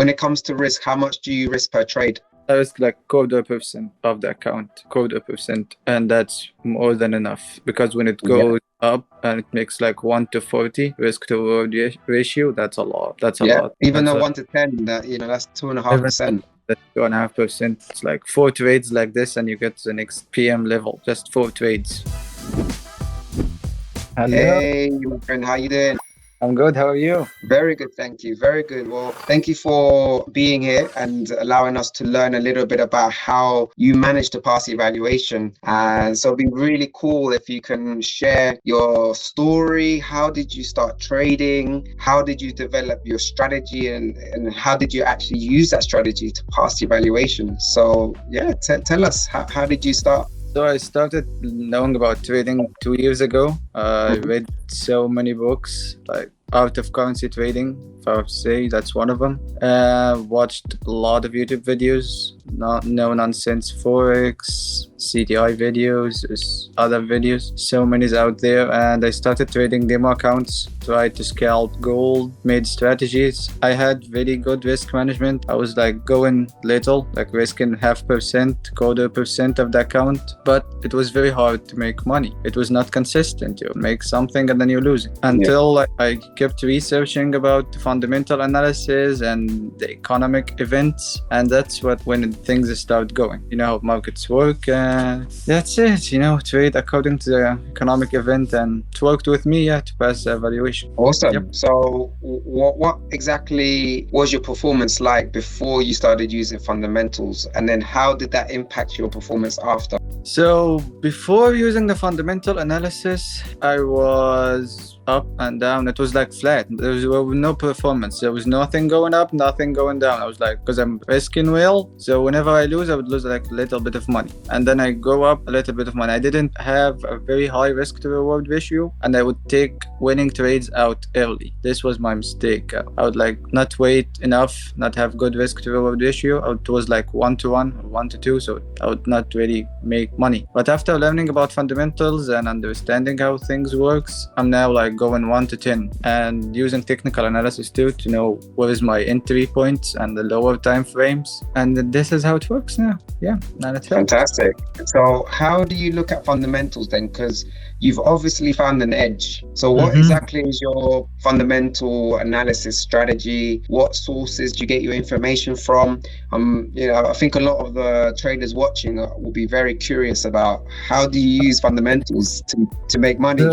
when it comes to risk, how much do you risk per trade? I risk like 0.25% of the account, 0.25%, and that's more than enough, because when it goes up and it makes like 1 to 40 risk to reward ratio, that's a lot. That's a lot. Even that's though 1 to 10, that that's 2.5%. That's 2.5%. It's like 4 trades like this, and you get to the next PM level. Just 4 trades. Hello. Hey, my friend, how you doing? I'm good. How are you? Very good, thank you. Very good. Well, thank you for being here and allowing us to learn a little bit about how you manage to pass evaluation. And so it'd be really cool if you can share your story. How did you start trading? How did you develop your strategy? And how did you actually use that strategy to pass evaluation? So yeah, tell us, how did you start? So I started knowing about trading 2 years ago. I read so many books, like Art of Currency Trading, if I would say, that's one of them. Watched a lot of YouTube videos, no nonsense Forex, CDI videos, other videos, so many out there. And I started trading demo accounts, tried to scalp gold, made strategies. I had very good risk management. I was like going little, like risking 0.5%, 0.25% of the account, but it was very hard to make money. It was not consistent. You make something and then you lose it. Until I kept researching about fundamental analysis and the economic events, and that's when things start going. You know how markets work, that's it. Trade according to the economic event, and it worked with me to pass the evaluation. Awesome. Yep. So what exactly was your performance like before you started using fundamentals, and then how did that impact your performance after? So before using the fundamental analysis, I was up and down. It was like flat. There was no performance. There was nothing going up, nothing going down. I was like, because I'm risking well, so whenever I lose, I would lose like a little bit of money, and then I go up a little bit of money. I didn't have a very high risk to reward ratio, and I would take winning trades out early. This was my mistake. I would like not wait enough, not have good risk to reward ratio. It was like 1 to 1 or 1 to 2, so I would not really make money. But after learning about fundamentals and understanding how things works, I'm now like going 1 to 10 and using technical analysis too to know what is my entry points and the lower time frames, and this is how it works now. And it's fantastic. So how do you look at fundamentals then? Because you've obviously found an edge. So what exactly is your fundamental analysis strategy? What sources do you get your information from? I think a lot of the traders watching will be very curious about how do you use fundamentals to make money?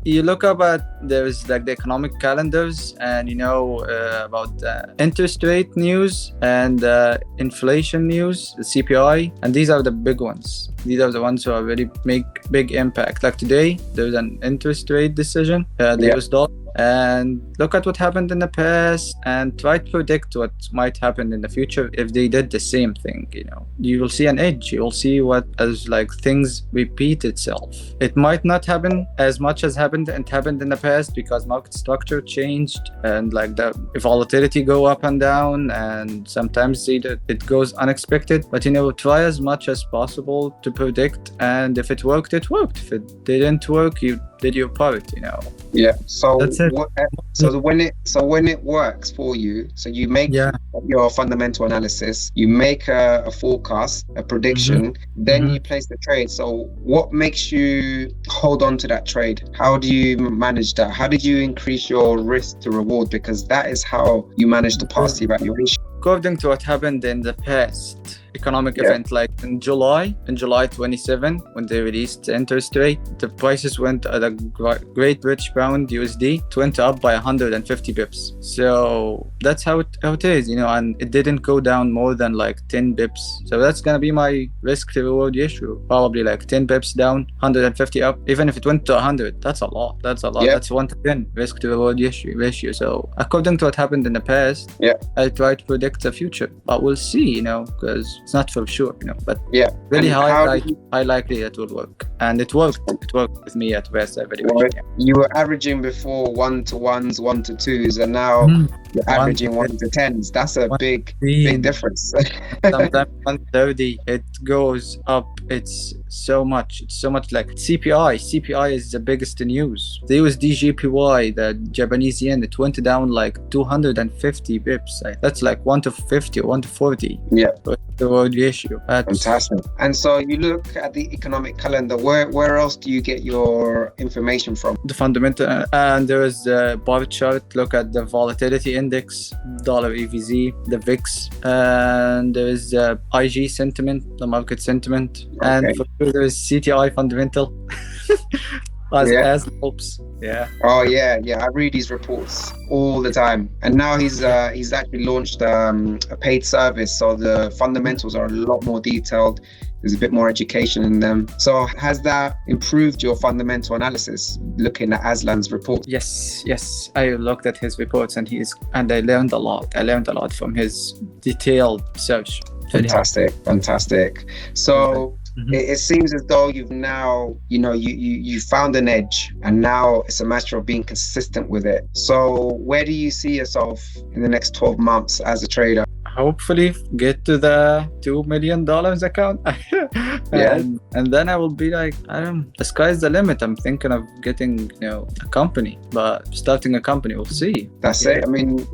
You look up there's like the economic calendars, and about interest rate news and inflation news, the CPI, and these are the big ones. These are the ones who already make big impact. Like today, there's an interest rate decision, the US dollar. And look at what happened in the past and try to predict what might happen in the future if they did the same thing. You will see an edge. You will see what as like things repeat itself. It might not happen as much as happened in the past because market structure changed and like the volatility go up and down, and sometimes it goes unexpected. But try as much as possible to predict, and if it worked, it worked. If it didn't work, you did your part. So that's it. When it works for you, so you make your fundamental analysis, you make a forecast, a prediction, then you place the trade. So what makes you hold on to that trade? How do you manage that? How did you increase your risk to reward? Because that is how you manage to pass the evaluation. According to what happened in the past economic event, like in July 27, when they released the interest rate, the prices went at a Great British Pound USD. It went up by 150 bips. So that's how it is, and it didn't go down more than like 10 bips. So that's gonna be my risk to reward ratio. Probably like 10 bips down, 150 up. Even if it went to 100, that's a lot. That's 1 to 10 risk to reward ratio. So according to what happened in the past, I try to predict the future, but we'll see, because it's not for sure, but really high likely it will work. and it worked. It worked with me at best evaluation. Well, Yeah. you were averaging before 1-to-1s, 1-to-2s, and now you're averaging 1-to-10s. That's a big difference. Sometimes 130. It goes up. It's so much. It's so much like CPI. CPI is the biggest news. The USD JPY, the Japanese yen, it went down like 250 bips. That's like 1-to-50 or 1-to-40. Yeah. The world issue. Fantastic. And so you look at the economic calendar. Where else do you get your information from? The fundamental, and there is the bar chart. Look at the volatility index, dollar EVZ, the VIX, and there is the IG sentiment, the market sentiment, and for sure there is CTI fundamental. as helps. Yeah. Oh yeah. I read these reports all the time, and now he's actually launched a paid service, so the fundamentals are a lot more detailed. There's a bit more education in them. So has that improved your fundamental analysis, looking at Aslan's report? Yes. I looked at his reports, and I learned a lot. I learned a lot from his detailed search. Fantastic. So it seems as though you've now, you found an edge, and now it's a matter of being consistent with it. So where do you see yourself in the next 12 months as a trader? Hopefully get to the $2 million account. and then I will be like, the sky's the limit. I'm thinking of getting, a company, but starting a company, we'll see. That's it. I mean,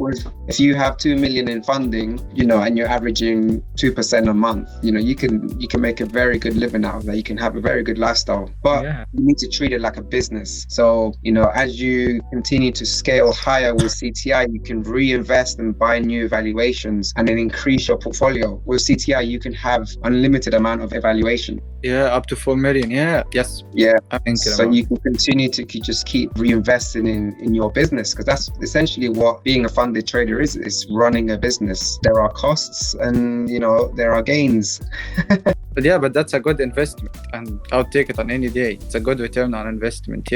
if you have 2 million in funding, and you're averaging 2% a month, you can make a very good living out of that. You can have a very good lifestyle, but you need to treat it like a business. So, as you continue to scale higher with CTI, you can reinvest and buy new evaluations and then increase your portfolio. With CTI, you can have unlimited amount of evaluation. Yeah, up to 4 million. Yes. I think so. You can continue to just keep reinvesting in your business, because that's essentially what being a funded trader is. It's running a business. There are costs and there are gains. But that's a good investment, and I'll take it on any day. It's a good return on investment.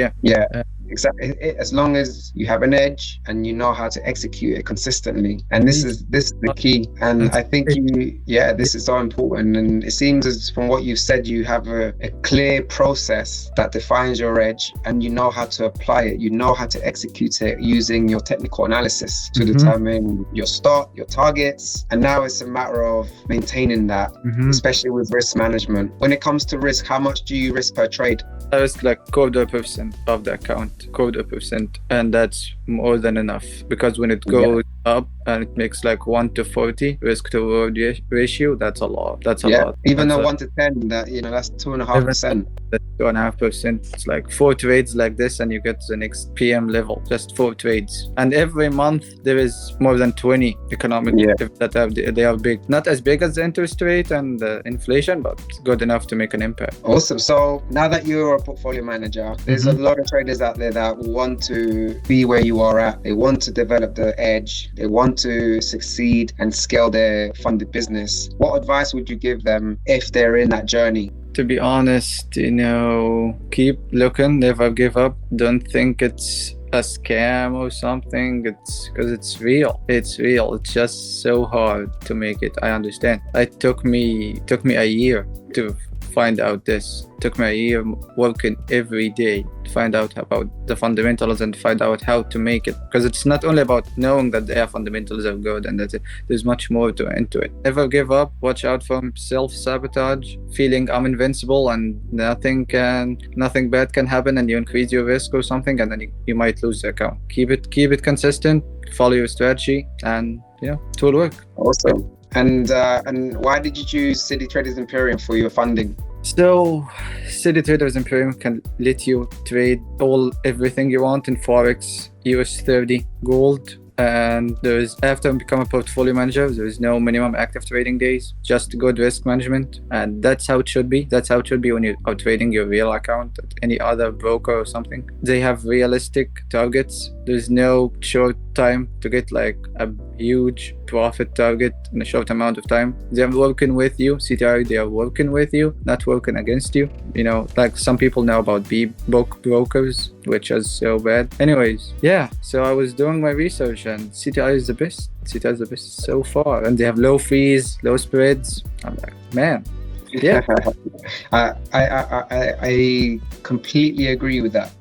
Exactly. As long as you have an edge and you know how to execute it consistently, and this is the key. And I think this is so important. And it seems as from what you've said, you have a clear process that defines your edge, and you know how to apply it. You know how to execute it using your technical analysis to determine your start, your targets. And now it's a matter of maintaining that, especially with risk management. When it comes to risk, how much do you risk per trade? I risk like 0.25% of the account, 0.25%, and that's more than enough, because when it goes up and it makes like 1-to-40 risk to reward ratio, that's a lot. That's a lot. Even though 1-to-10, that's 2.5%. That's 2.5%. It's like 4 trades like this, and you get to the next PM level. Just 4 trades, and every month there is more than 20 economic that they are big. Not as big as the interest rate and the inflation, but good enough to make an impact. Awesome. So now that you're a portfolio manager, there's a lot of traders out there that want to be where you are at. They want to develop the edge. They want to succeed and scale their funded business. What advice would you give them if they're in that journey? To be honest, keep looking, never give up. Don't think it's a scam or something. It's because it's real. It's just so hard to make it. I understand. It took me a year to find out this. It took me a year working every day to find out about the fundamentals and find out how to make it, because it's not only about knowing that the fundamentals are good and that there's much more into it. Never give up. Watch out from self-sabotage, feeling I'm invincible and nothing bad can happen, and you increase your risk or something, and then you might lose the account. Keep it consistent, follow your strategy, and it will work. Awesome. And why did you choose City Traders Imperium for your funding? So, City Traders Imperium can let you trade everything you want in Forex, US30, gold, and after you become a portfolio manager, there is no minimum active trading days, just good risk management, and that's how it should be. That's how it should be when you are trading your real account at any other broker or something. They have realistic targets. There's no short time to get like a huge profit target in a short amount of time. They are working with you, CTI, they are working with you, not working against you. Like some people know about book brokers, which is so bad. Anyways, so I was doing my research, and CTI is the best. CTI is the best so far, and they have low fees, low spreads. I'm like, man, Yeah. I completely agree with that.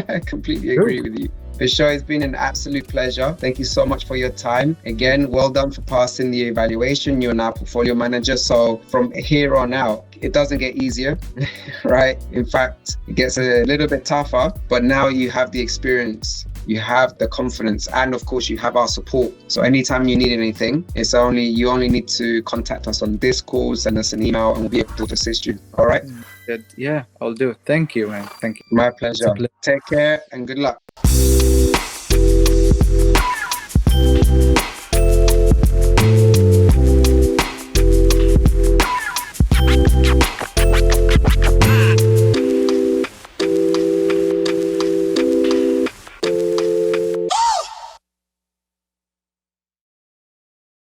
I completely agree with you. Bishoy, it's been an absolute pleasure. Thank you so much for your time. Again, well done for passing the evaluation. You're now portfolio manager. So from here on out, it doesn't get easier, right? In fact, it gets a little bit tougher, but now you have the experience, you have the confidence, and of course you have our support. So anytime you need anything, you only need to contact us on Discord, send us an email, and we'll be able to assist you. All right? Yeah, I'll do it. Thank you, man. Thank you. My pleasure. Take care and good luck.